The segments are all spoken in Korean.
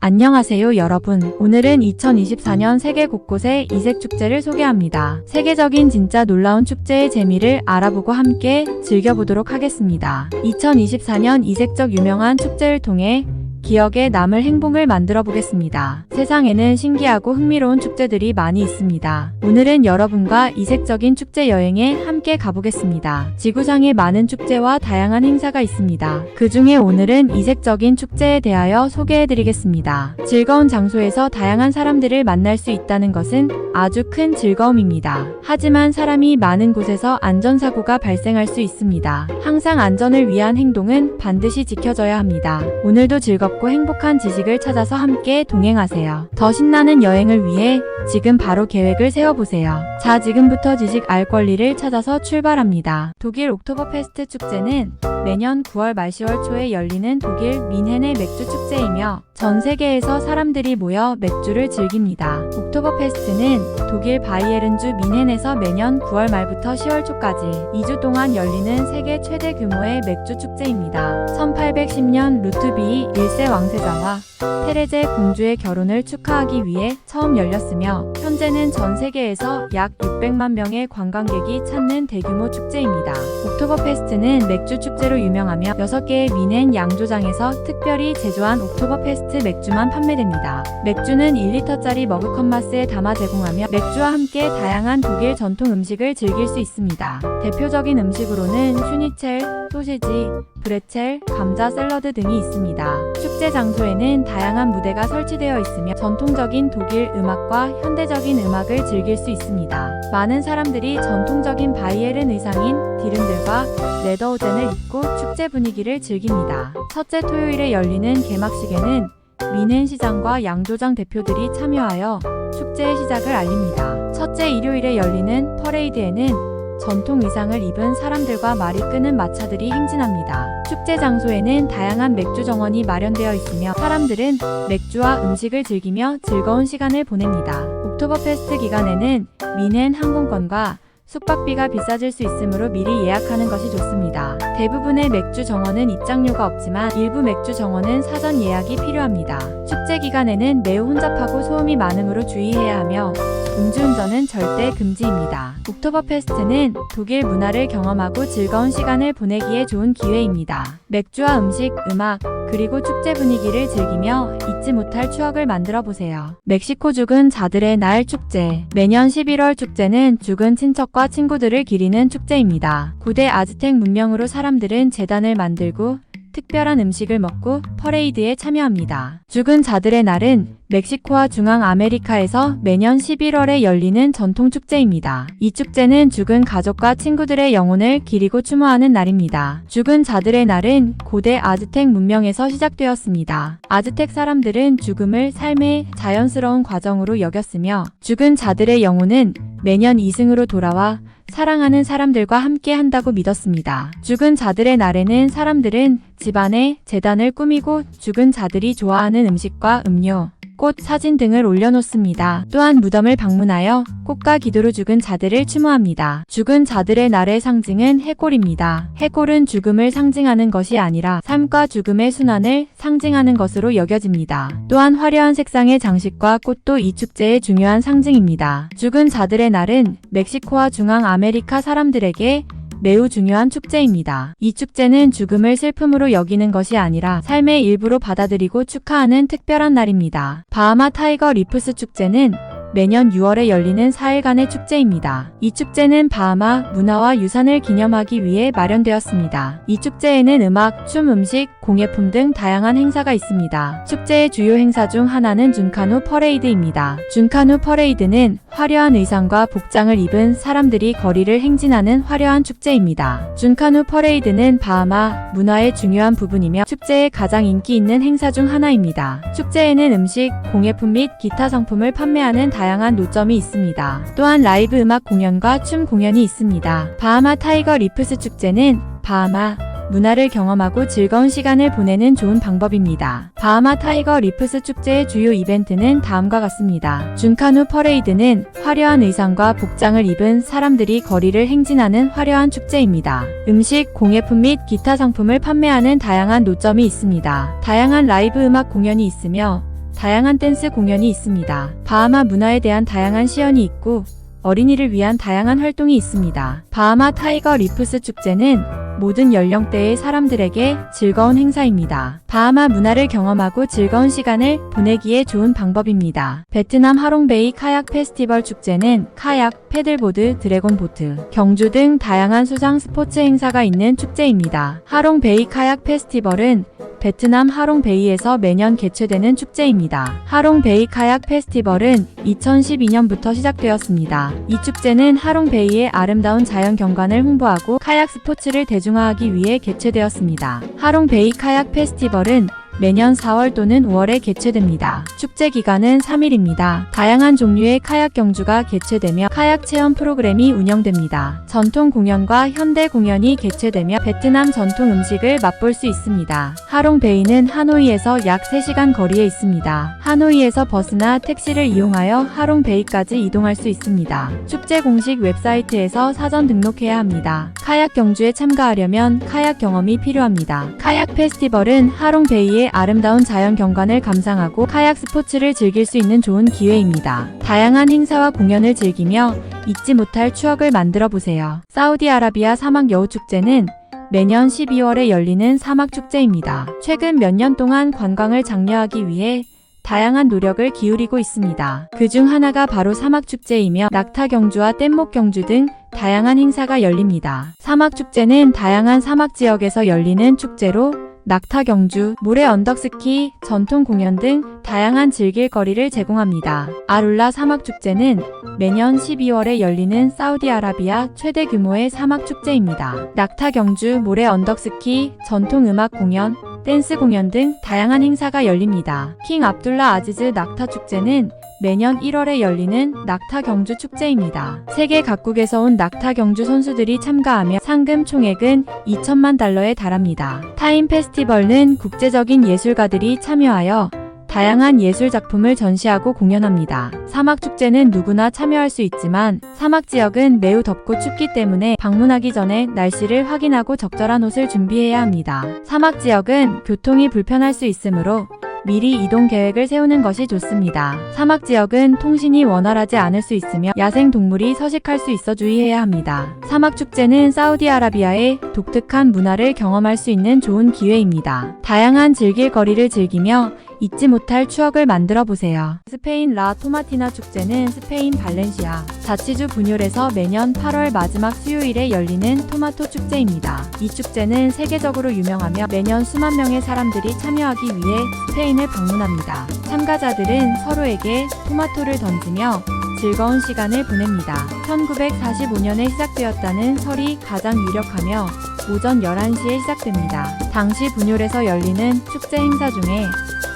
안녕하세요 여러분. 오늘은 2024년 세계 곳곳의 이색 축제를 소개합니다. 세계적인 진짜 놀라운 축제의 재미를 알아보고 함께 즐겨보도록 하겠습니다. 2024년 이색적 유명한 축제를 통해 기억에 남을 행복을 만들어 보겠습니다. 세상에는 신기하고 흥미로운 축제들이 많이 있습니다. 오늘은 여러분과 이색적인 축제 여행에 함께 가보겠습니다. 지구상에 많은 축제와 다양한 행사가 있습니다. 그 중에 오늘은 이색적인 축제에 대하여 소개해드리겠습니다. 즐거운 장소에서 다양한 사람들을 만날 수 있다는 것은 아주 큰 즐거움입니다. 하지만 사람이 많은 곳에서 안전사고가 발생할 수 있습니다. 항상 안전을 위한 행동은 반드시 지켜져야 합니다. 오늘도 즐겁고 행복한 지식을 찾아서 함께 동행하세요. 더 신나는 여행을 위해 지금 바로 계획을 세워보세요. 자, 지금부터 지식 알 권리를 찾아서 출발합니다. 독일 옥토버페스트 축제는 매년 9월 말 10월 초에 열리는 독일 민헨의 맥주 축제이며 전 세계에서 사람들이 모여 맥주를 즐깁니다. 옥토버페스트는 독일 바이에른주 민헨에서 매년 9월 말부터 10월 초까지 2주 동안 열리는 세계 최대 규모의 맥주 축제입니다. 1810년 루트비히 1세 왕세자와 테레제 공주의 결혼을 축하하기 위해 처음 열렸으며 현재는 전 세계에서 약 600만 명의 관광객이 찾는 대규모 축제입니다. 옥토버페스트는 맥주 축제로 유명하며 6개의 민헨 양조장에서 특별히 제조한 옥토버페스트 맥주만 판매됩니다. 맥주는 1리터짜리 머그컵 마스에 담아 제공하며 맥주와 함께 다양한 독일 전통 음식을 즐길 수 있습니다. 대표적인 음식으로는 슈니첼, 소시지, 브레첼, 감자 샐러드 등이 있습니다. 축제 장소에는 다양한 무대가 설치되어 있으며 전통적인 독일 음악과 현대적인 음악을 즐길 수 있습니다. 많은 사람들이 전통적인 바이에른 의상인 디른들과 레더호젠을 입고 축제 분위기를 즐깁니다. 첫째 토요일에 열리는 개막식에는 민헨 시장과 양조장 대표들이 참여하여 축제의 시작을 알립니다. 첫째 일요일에 열리는 퍼레이드에는 전통 의상을 입은 사람들과 말이 끄는 마차들이 행진합니다. 축제 장소에는 다양한 맥주 정원이 마련되어 있으며 사람들은 맥주와 음식을 즐기며 즐거운 시간을 보냅니다. 옥토버페스트 기간에는 민헨 항공권과 숙박비가 비싸질 수 있으므로 미리 예약하는 것이 좋습니다. 대부분의 맥주 정원은 입장료가 없지만 일부 맥주 정원은 사전 예약이 필요합니다. 축제 기간에는 매우 혼잡하고 소음이 많으므로 주의해야 하며 음주운전은 절대 금지입니다. 옥토버페스트는 독일 문화를 경험하고 즐거운 시간을 보내기에 좋은 기회입니다. 맥주와 음식, 음악, 그리고 축제 분위기를 즐기며 잊지 못할 추억을 만들어 보세요. 멕시코 죽은 자들의 날 축제. 매년 11월 축제는 죽은 친척과 친구들을 기리는 축제입니다. 고대 아즈텍 문명으로 사람들은 제단을 만들고 특별한 음식을 먹고 퍼레이드에 참여합니다. 죽은 자들의 날은 멕시코와 중앙아메리카에서 매년 11월에 열리는 전통 축제입니다. 이 축제는 죽은 가족과 친구들의 영혼을 기리고 추모하는 날입니다. 죽은 자들의 날은 고대 아즈텍 문명에서 시작되었습니다. 아즈텍 사람들은 죽음을 삶의 자연스러운 과정으로 여겼으며 죽은 자들의 영혼은 매년 이승으로 돌아와 사랑하는 사람들과 함께 한다고 믿었습니다. 죽은 자들의 날에는 사람들은 집안에 제단을 꾸미고 죽은 자들이 좋아하는 음식과 음료, 꽃, 사진 등을 올려놓습니다. 또한 무덤을 방문하여 꽃과 기도로 죽은 자들을 추모합니다. 죽은 자들의 날의 상징은 해골입니다. 해골은 죽음을 상징하는 것이 아니라 삶과 죽음의 순환을 상징하는 것으로 여겨집니다. 또한 화려한 색상의 장식과 꽃도 이 축제의 중요한 상징입니다. 죽은 자들의 날은 멕시코와 중앙아메리카 사람들에게 매우 중요한 축제입니다. 이 축제는 죽음을 슬픔으로 여기는 것이 아니라 삶의 일부로 받아들이고 축하하는 특별한 날입니다. 바하마 타이거 리프스 축제는 매년 6월에 열리는 4일간의 축제입니다. 이 축제는 바하마 문화와 유산을 기념하기 위해 마련되었습니다. 이 축제에는 음악, 춤, 음식, 공예품 등 다양한 행사가 있습니다. 축제의 주요 행사 중 하나는 준카누 퍼레이드입니다. 준카누 퍼레이드는 화려한 의상과 복장을 입은 사람들이 거리를 행진하는 화려한 축제입니다. 준카누 퍼레이드는 바하마 문화의 중요한 부분이며 축제의 가장 인기 있는 행사 중 하나입니다. 축제에는 음식, 공예품 및 기타 상품을 판매하는 다양한 노점이 있습니다. 또한 라이브 음악 공연과 춤 공연이 있습니다. 바하마 타이거 리프스 축제는 바하마 문화를 경험하고 즐거운 시간을 보내는 좋은 방법입니다. 바하마 타이거 리프스 축제의 주요 이벤트는 다음과 같습니다. 준카누 퍼레이드는 화려한 의상과 복장을 입은 사람들이 거리를 행진하는 화려한 축제입니다. 음식, 공예품 및 기타 상품을 판매하는 다양한 노점이 있습니다. 다양한 라이브 음악 공연이 있으며 다양한 댄스 공연이 있습니다. 바하마 문화에 대한 다양한 시연이 있고 어린이를 위한 다양한 활동이 있습니다. 바하마 타이거 리프스 축제는 모든 연령대의 사람들에게 즐거운 행사입니다. 바하마 문화를 경험하고 즐거운 시간을 보내기에 좋은 방법입니다. 베트남 하롱베이 카약 페스티벌 축제는 카약, 패들보드, 드래곤보트, 경주 등 다양한 수상 스포츠 행사가 있는 축제입니다. 하롱베이 카약 페스티벌은 베트남 하롱베이에서 매년 개최되는 축제입니다. 하롱베이 카약 페스티벌은 2012년부터 시작되었습니다. 이 축제는 하롱베이의 아름다운 자연 경관을 홍보하고 카약 스포츠를 대중화하기 위해 개최되었습니다. 하롱베이 카약 페스티벌은 매년 4월 또는 5월에 개최됩니다. 축제 기간은 3일입니다. 다양한 종류의 카약 경주가 개최되며 카약 체험 프로그램이 운영됩니다. 전통 공연과 현대 공연이 개최되며 베트남 전통 음식을 맛볼 수 있습니다. 하롱베이는 하노이에서 약 3시간 거리에 있습니다. 하노이에서 버스나 택시를 이용하여 하롱베이까지 이동할 수 있습니다. 축제 공식 웹사이트에서 사전 등록해야 합니다. 카약 경주에 참가하려면 카약 경험이 필요합니다. 카약 페스티벌은 하롱베이의 아름다운 자연 경관을 감상하고 카약 스포츠를 즐길 수 있는 좋은 기회입니다. 다양한 행사와 공연을 즐기며 잊지 못할 추억을 만들어 보세요. 사우디아라비아 사막 여우 축제는 매년 12월에 열리는 사막 축제입니다. 최근 몇 년 동안 관광을 장려하기 위해 다양한 노력을 기울이고 있습니다. 그중 하나가 바로 사막 축제이며 낙타 경주와 뗏목 경주 등 다양한 행사가 열립니다. 사막 축제는 다양한 사막 지역에서 열리는 축제로 낙타 경주, 모래 언덕스키, 전통 공연 등 다양한 즐길 거리를 제공합니다. 아룰라 사막 축제는 매년 12월에 열리는 사우디아라비아 최대 규모의 사막 축제입니다. 낙타 경주, 모래 언덕스키, 전통 음악 공연, 댄스 공연 등 다양한 행사가 열립니다. 킹 압둘라 아지즈 낙타 축제는 매년 1월에 열리는 낙타 경주 축제입니다. 세계 각국에서 온 낙타 경주 선수들이 참가하며 상금 총액은 2천만 달러에 달합니다. 타임 페스티벌은 국제적인 예술가들이 참여하여 다양한 예술 작품을 전시하고 공연합니다. 사막 축제는 누구나 참여할 수 있지만 사막 지역은 매우 덥고 춥기 때문에 방문하기 전에 날씨를 확인하고 적절한 옷을 준비해야 합니다. 사막 지역은 교통이 불편할 수 있으므로 미리 이동 계획을 세우는 것이 좋습니다. 사막 지역은 통신이 원활하지 않을 수 있으며 야생 동물이 서식할 수 있어 주의해야 합니다. 사막 축제는 사우디아라비아의 독특한 문화를 경험할 수 있는 좋은 기회입니다. 다양한 즐길 거리를 즐기며 잊지 못할 추억을 만들어 보세요. 스페인 라 토마티나 축제는 스페인 발렌시아 자치주 부뇰에서 매년 8월 마지막 수요일에 열리는 토마토 축제입니다. 이 축제는 세계적으로 유명하며 매년 수만 명의 사람들이 참여하기 위해 스페인을 방문합니다. 참가자들은 서로에게 토마토를 던지며 즐거운 시간을 보냅니다. 1945년에 시작되었다는 설이 가장 유력하며 오전 11시에 시작됩니다. 당시 부뇰에서 열리는 축제 행사 중에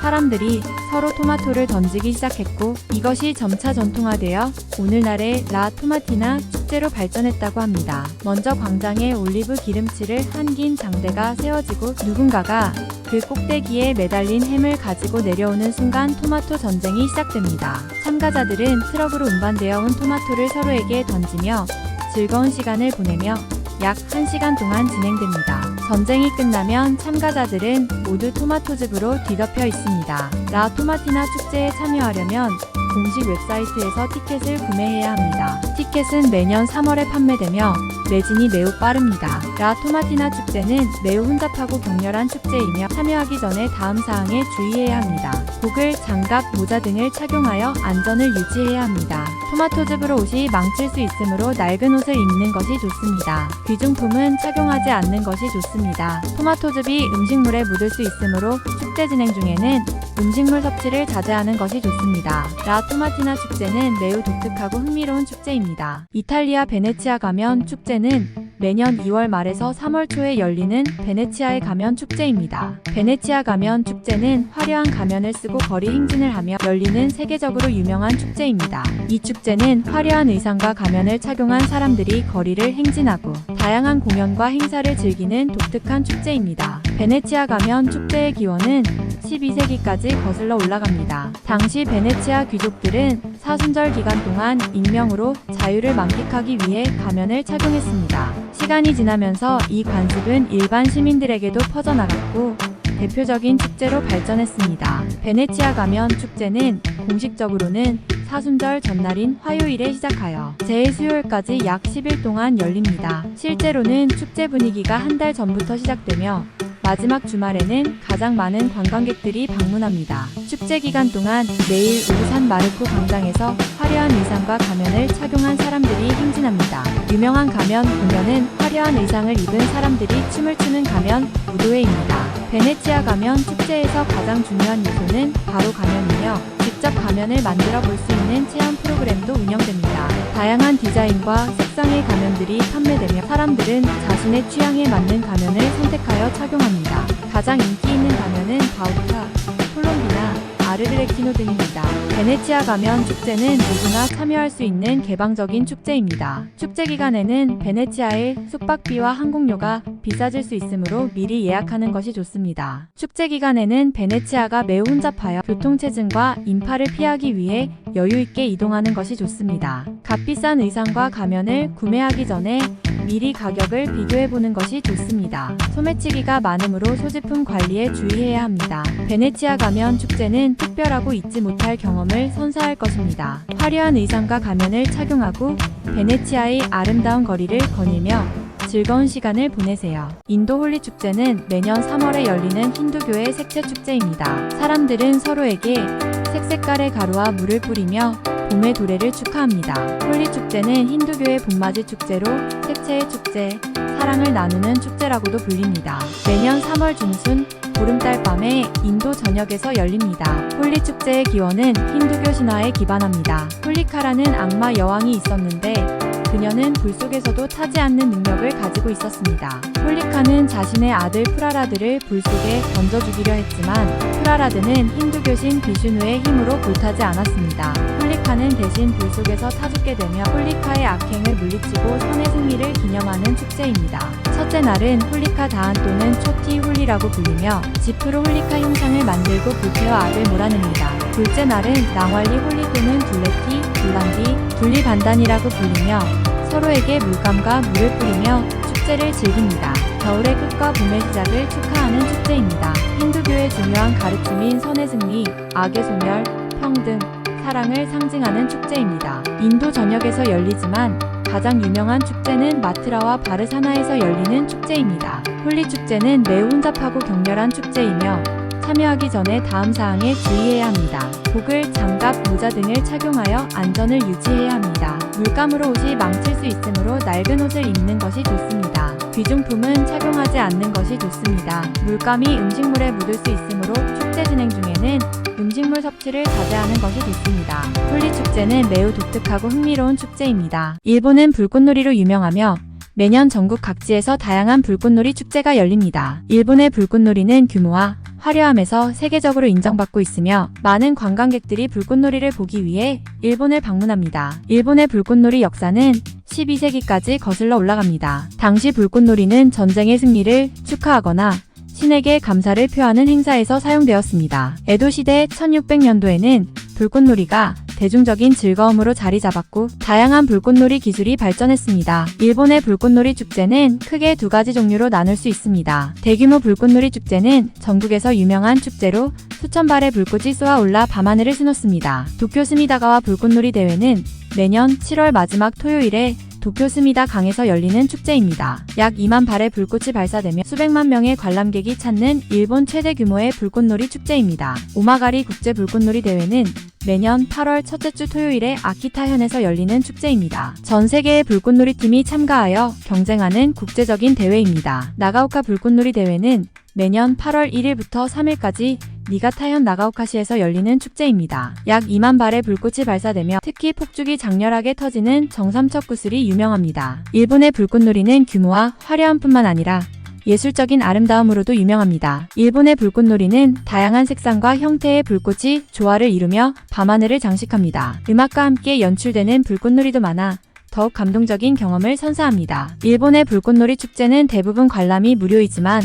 사람들이 서로 토마토를 던지기 시작했고 이것이 점차 전통화되어 오늘날의 라 토마티나 축제로 발전했다고 합니다. 먼저 광장에 올리브 기름칠을 한 긴 장대가 세워지고 누군가가 그 꼭대기에 매달린 햄을 가지고 내려오는 순간 토마토 전쟁이 시작됩니다. 참가자들은 트럭으로 운반되어 온 토마토를 서로에게 던지며 즐거운 시간을 보내며 약 1시간 동안 진행됩니다. 전쟁이 끝나면 참가자들은 모두 토마토즙으로 뒤덮여 있습니다. 라 토마티나 축제에 참여하려면 공식 웹사이트에서 티켓을 구매해야 합니다. 티켓은 매년 3월에 판매되며 매진이 매우 빠릅니다. 라 토마티나 축제는 매우 혼잡하고 격렬한 축제이며 참여하기 전에 다음 사항에 주의해야 합니다. 고글, 장갑, 모자 등을 착용하여 안전을 유지해야 합니다. 토마토즙으로 옷이 망칠 수 있으므로 낡은 옷을 입는 것이 좋습니다. 귀중품은 착용하지 않는 것이 좋습니다. 토마토즙이 음식물에 묻을 수 있으므로 축제 진행 중에는 음식물 섭취를 자제하는 것이 좋습니다. 라 토마티나 축제는 매우 독특하고 흥미로운 축제입니다. 이탈리아 베네치아 가면 축제는 매년 2월 말에서 3월 초에 열리는 베네치아의 가면 축제입니다. 베네치아 가면 축제는 화려한 가면을 쓰고 거리 행진을 하며 열리는 세계적으로 유명한 축제입니다. 이 축제는 화려한 의상과 가면을 착용한 사람들이 거리를 행진하고 다양한 공연과 행사를 즐기는 독특한 축제입니다. 베네치아 가면 축제의 기원은 12세기까지 거슬러 올라갑니다. 당시 베네치아 귀족들은 사순절 기간 동안 익명으로 자유를 만끽하기 위해 가면을 착용했습니다. 시간이 지나면서 이 관습은 일반 시민들에게도 퍼져나갔고 대표적인 축제로 발전했습니다. 베네치아 가면 축제는 공식적으로는 사순절 전날인 화요일에 시작하여 제 수요일까지 약 10일 동안 열립니다. 실제로는 축제 분위기가 한 달 전부터 시작되며 마지막 주말에는 가장 많은 관광객들이 방문합니다. 축제 기간 동안 매일 우산 마르코 광장에서 화려한 의상과 가면을 착용한 사람들이 행진합니다. 유명한 가면 공연은 화려한 의상을 입은 사람들이 춤을 추는 가면 무도회입니다. 베네치아 가면 축제에서 가장 중요한 요소는 바로 가면이며 직접 가면을 만들어 볼 수 있는 체험 프로그램도 운영됩니다. 다양한 디자인과 색상의 가면들이 판매되며 사람들은 자신의 취향에 맞는 가면을 선택하여 착용합니다. 가장 인기 있는 가면은 바우카, 콜롬비나, 아르르레키노 등입니다. 베네치아 가면 축제는 누구나 참여할 수 있는 개방적인 축제입니다. 축제 기간에는 베네치아의 숙박비와 항공료가 비싸질 수 있으므로 미리 예약하는 것이 좋습니다. 축제 기간에는 베네치아가 매우 혼잡하여 교통체증과 인파를 피하기 위해 여유있게 이동하는 것이 좋습니다. 값비싼 의상과 가면을 구매하기 전에 미리 가격을 비교해보는 것이 좋습니다. 소매치기가 많으므로 소지품 관리에 주의해야 합니다. 베네치아 가면 축제는 특별하고 잊지 못할 경험을 선사할 것입니다. 화려한 의상과 가면을 착용하고 베네치아의 아름다운 거리를 거닐며 즐거운 시간을 보내세요. 인도 홀리 축제는 매년 3월에 열리는 힌두교의 색채 축제입니다. 사람들은 서로에게 색색깔의 가루와 물을 뿌리며 봄의 도래를 축하합니다. 홀리 축제는 힌두교의 봄맞이 축제로 색채의 축제, 사랑을 나누는 축제라고도 불립니다. 매년 3월 중순 보름달 밤에 인도 전역에서 열립니다. 홀리 축제의 기원은 힌두교 신화에 기반합니다. 홀리카라는 악마 여왕이 있었는데 그녀는 불 속에서도 타지 않는 능력을 가지고 있었습니다. 홀리카는 자신의 아들 프라라드를 불 속에 던져주기려 했지만 프라라드는 힌두교신 비슈누의 힘으로 불타지 않았습니다. 홀리카는 대신 불 속에서 타죽게 되며 홀리카의 악행을 물리치고 선의 승리를 기념하는 축제입니다. 첫째 날은 홀리카 다한 또는 초티 홀리라고 불리며 지프로 홀리카 형상을 만들고 불태워 악을 몰아냅니다. 둘째 날은 낭왈리 홀리 또는 둘레티, 둘란디, 둘리반단이라고 불리며 서로에게 물감과 물을 뿌리며 축제를 즐깁니다. 겨울의 끝과 봄의 시작을 축하하는 축제입니다. 힌두교의 중요한 가르침인 선의 승리, 악의 소멸, 평등, 사랑을 상징하는 축제입니다. 인도 전역에서 열리지만 가장 유명한 축제는 마트라와 바르사나에서 열리는 축제입니다. 홀리 축제는 매우 혼잡하고 격렬한 축제이며 참여하기 전에 다음 사항에 주의해야 합니다. 고글, 장갑, 모자 등을 착용하여 안전을 유지해야 합니다. 물감으로 옷이 망칠 수 있으므로 낡은 옷을 입는 것이 좋습니다. 귀중품은 착용하지 않는 것이 좋습니다. 물감이 음식물에 묻을 수 있으므로 축제 진행 중에는 음식물 섭취를 자제하는 것이 좋습니다. 홀리 축제는 매우 독특하고 흥미로운 축제입니다. 일본은 불꽃놀이로 유명하며 매년 전국 각지에서 다양한 불꽃놀이 축제가 열립니다. 일본의 불꽃놀이는 규모와 화려함에서 세계적으로 인정받고 있으며 많은 관광객들이 불꽃놀이를 보기 위해 일본을 방문합니다. 일본의 불꽃놀이 역사는 12세기까지 거슬러 올라갑니다. 당시 불꽃놀이는 전쟁의 승리를 축하하거나 신에게 감사를 표하는 행사에서 사용되었습니다. 에도시대 1600년도에는 불꽃놀이가 대중적인 즐거움으로 자리 잡았고 다양한 불꽃놀이 기술이 발전했습니다. 일본의 불꽃놀이 축제는 크게 두 가지 종류로 나눌 수 있습니다. 대규모 불꽃놀이 축제는 전국에서 유명한 축제로 수천 발의 불꽃이 쏘아올라 밤하늘을 수놓습니다. 도쿄 스미다가와 불꽃놀이 대회는 매년 7월 마지막 토요일에 도쿄 스미다 강에서 열리는 축제입니다. 약 2만 발의 불꽃이 발사되며 수백만 명의 관람객이 찾는 일본 최대 규모의 불꽃놀이 축제입니다. 오마가리 국제 불꽃놀이 대회는 매년 8월 첫째 주 토요일에 아키타현에서 열리는 축제입니다. 전 세계의 불꽃놀이 팀이 참가하여 경쟁하는 국제적인 대회입니다. 나가오카 불꽃놀이 대회는 매년 8월 1일부터 3일까지 니가타현 나가오카시에서 열리는 축제입니다. 약 2만 발의 불꽃이 발사되며 특히 폭죽이 장렬하게 터지는 정삼척 구슬이 유명합니다. 일본의 불꽃놀이는 규모와 화려함뿐만 아니라 예술적인 아름다움으로도 유명합니다. 일본의 불꽃놀이는 다양한 색상과 형태의 불꽃이 조화를 이루며 밤하늘을 장식합니다. 음악과 함께 연출되는 불꽃놀이도 많아 더욱 감동적인 경험을 선사합니다. 일본의 불꽃놀이 축제는 대부분 관람이 무료이지만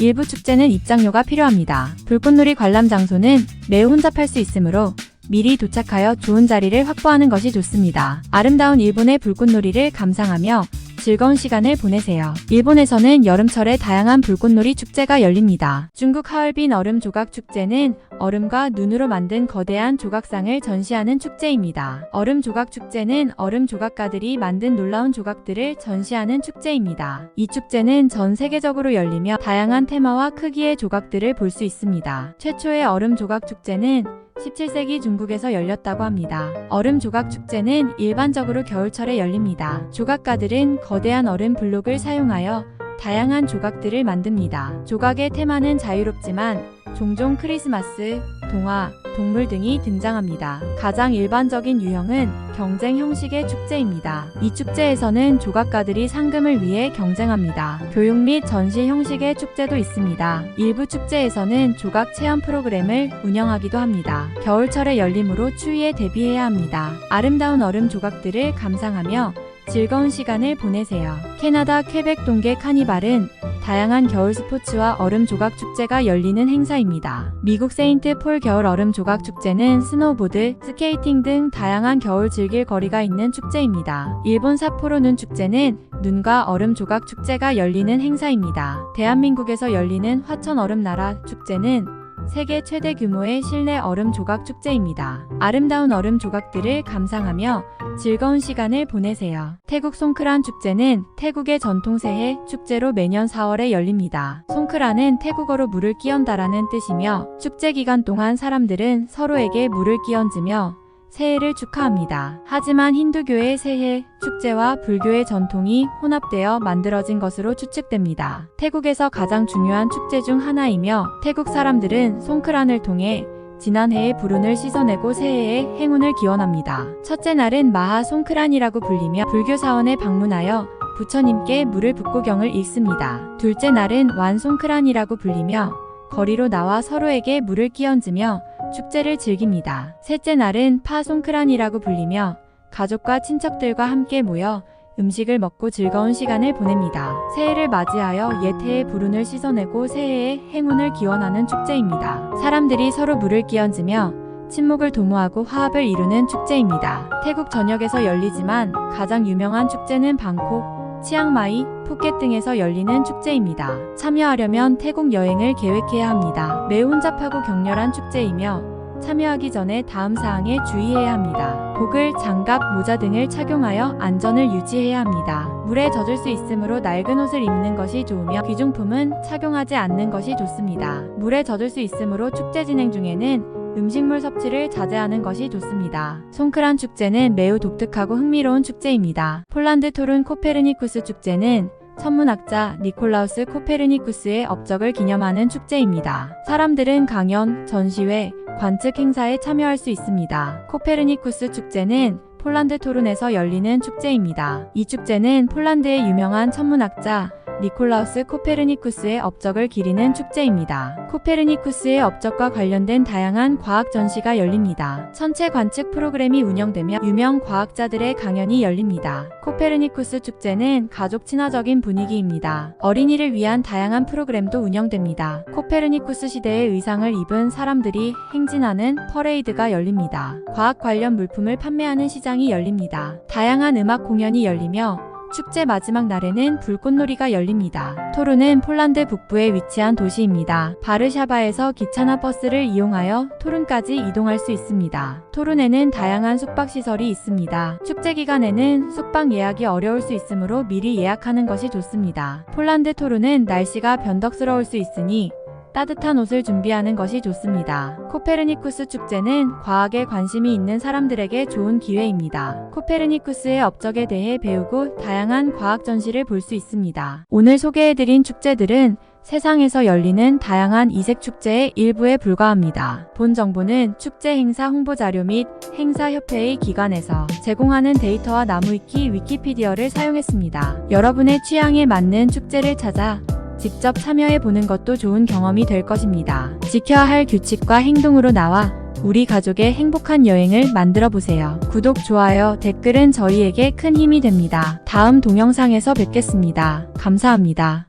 일부 축제는 입장료가 필요합니다. 불꽃놀이 관람 장소는 매우 혼잡할 수 있으므로 미리 도착하여 좋은 자리를 확보하는 것이 좋습니다. 아름다운 일본의 불꽃놀이를 감상하며 즐거운 시간을 보내세요. 일본에서는 여름철에 다양한 불꽃놀이 축제가 열립니다. 중국 하얼빈 얼음 조각 축제는 얼음과 눈으로 만든 거대한 조각상을 전시하는 축제입니다. 얼음 조각 축제는 얼음 조각가들이 만든 놀라운 조각들을 전시하는 축제입니다. 이 축제는 전 세계적으로 열리며 다양한 테마와 크기의 조각들을 볼 수 있습니다. 최초의 얼음 조각 축제는 17세기 중국에서 열렸다고 합니다. 얼음 조각 축제는 일반적으로 겨울철에 열립니다. 조각가들은 거대한 얼음 블록을 사용하여 다양한 조각들을 만듭니다. 조각의 테마는 자유롭지만 종종 크리스마스, 동화, 동물 등이 등장합니다. 가장 일반적인 유형은 경쟁 형식의 축제입니다. 이 축제에서는 조각가들이 상금을 위해 경쟁합니다. 교육 및 전시 형식의 축제도 있습니다. 일부 축제에서는 조각 체험 프로그램을 운영하기도 합니다. 겨울철에 열리므로 추위에 대비해야 합니다. 아름다운 얼음 조각들을 감상하며 즐거운 시간을 보내세요. 캐나다 퀘벡 동계 카니발은 다양한 겨울 스포츠와 얼음 조각 축제가 열리는 행사입니다. 미국 세인트 폴 겨울 얼음 조각 축제는 스노우보드, 스케이팅 등 다양한 겨울 즐길 거리가 있는 축제입니다. 일본 삿포로 눈 축제는 눈과 얼음 조각 축제가 열리는 행사입니다. 대한민국에서 열리는 화천 얼음 나라 축제는 세계 최대 규모의 실내 얼음 조각 축제입니다. 아름다운 얼음 조각들을 감상하며 즐거운 시간을 보내세요. 태국 송크란 축제는 태국의 전통 새해 축제로 매년 4월에 열립니다. 송크란은 태국어로 물을 끼얹다라는 뜻이며 축제 기간 동안 사람들은 서로에게 물을 끼얹으며 새해를 축하합니다. 하지만 힌두교의 새해 축제와 불교의 전통이 혼합되어 만들어진 것으로 추측됩니다. 태국에서 가장 중요한 축제 중 하나이며 태국 사람들은 송크란을 통해 지난 해의 불운을 씻어내고 새해의 행운을 기원합니다. 첫째 날은 마하 송크란이라고 불리며 불교 사원에 방문하여 부처님께 물을 붓고 경을 읽습니다. 둘째 날은 완 송크란이라고 불리며 거리로 나와 서로에게 물을 끼얹으며 축제를 즐깁니다. 셋째 날은 파 송크란이라고 불리며 가족과 친척들과 함께 모여 음식을 먹고 즐거운 시간을 보냅니다. 새해를 맞이하여 옛 해의 불운을 씻어내고 새해의 행운을 기원하는 축제입니다. 사람들이 서로 물을 끼얹으며 친목을 도모하고 화합을 이루는 축제입니다. 태국 전역에서 열리지만 가장 유명한 축제는 방콕, 치앙마이, 푸켓 등에서 열리는 축제입니다. 참여하려면 태국 여행을 계획해야 합니다. 매우 혼잡하고 격렬한 축제이며 참여하기 전에 다음 사항에 주의해야 합니다. 고글, 장갑, 모자 등을 착용하여 안전을 유지해야 합니다. 물에 젖을 수 있으므로 낡은 옷을 입는 것이 좋으며 귀중품은 착용하지 않는 것이 좋습니다. 물에 젖을 수 있으므로 축제 진행 중에는 음식물 섭취를 자제하는 것이 좋습니다. 송크란 축제는 매우 독특하고 흥미로운 축제입니다. 폴란드 토룬 코페르니쿠스 축제는 천문학자 니콜라우스 코페르니쿠스의 업적을 기념하는 축제입니다. 사람들은 강연, 전시회, 관측 행사에 참여할 수 있습니다. 코페르니쿠스 축제는 폴란드 토룬에서 열리는 축제입니다. 이 축제는 폴란드의 유명한 천문학자 니콜라우스 코페르니쿠스의 업적을 기리는 축제입니다. 코페르니쿠스의 업적과 관련된 다양한 과학 전시가 열립니다. 천체 관측 프로그램이 운영되며 유명 과학자들의 강연이 열립니다. 코페르니쿠스 축제는 가족 친화적인 분위기입니다. 어린이를 위한 다양한 프로그램도 운영됩니다. 코페르니쿠스 시대의 의상을 입은 사람들이 행진하는 퍼레이드가 열립니다. 과학 관련 물품을 판매하는 시장이 열립니다. 다양한 음악 공연이 열리며 축제 마지막 날에는 불꽃놀이가 열립니다. 토룬은 폴란드 북부에 위치한 도시입니다. 바르샤바에서 기차나 버스를 이용하여 토룬까지 이동할 수 있습니다. 토룬에는 다양한 숙박시설이 있습니다. 축제 기간에는 숙박 예약이 어려울 수 있으므로 미리 예약하는 것이 좋습니다. 폴란드 토룬은 날씨가 변덕스러울 수 있으니 따뜻한 옷을 준비하는 것이 좋습니다. 코페르니쿠스 축제는 과학에 관심이 있는 사람들에게 좋은 기회입니다. 코페르니쿠스의 업적에 대해 배우고 다양한 과학 전시를 볼 수 있습니다. 오늘 소개해드린 축제들은 세상에서 열리는 다양한 이색 축제의 일부에 불과합니다. 본 정보는 축제 행사 홍보자료 및 행사협회의 기관에서 제공하는 데이터와 나무위키, 위키피디어를 사용했습니다. 여러분의 취향에 맞는 축제를 찾아 직접 참여해보는 것도 좋은 경험이 될 것입니다. 지켜야 할 규칙과 행동으로 나와 우리 가족의 행복한 여행을 만들어보세요. 구독, 좋아요, 댓글은 저희에게 큰 힘이 됩니다. 다음 동영상에서 뵙겠습니다. 감사합니다.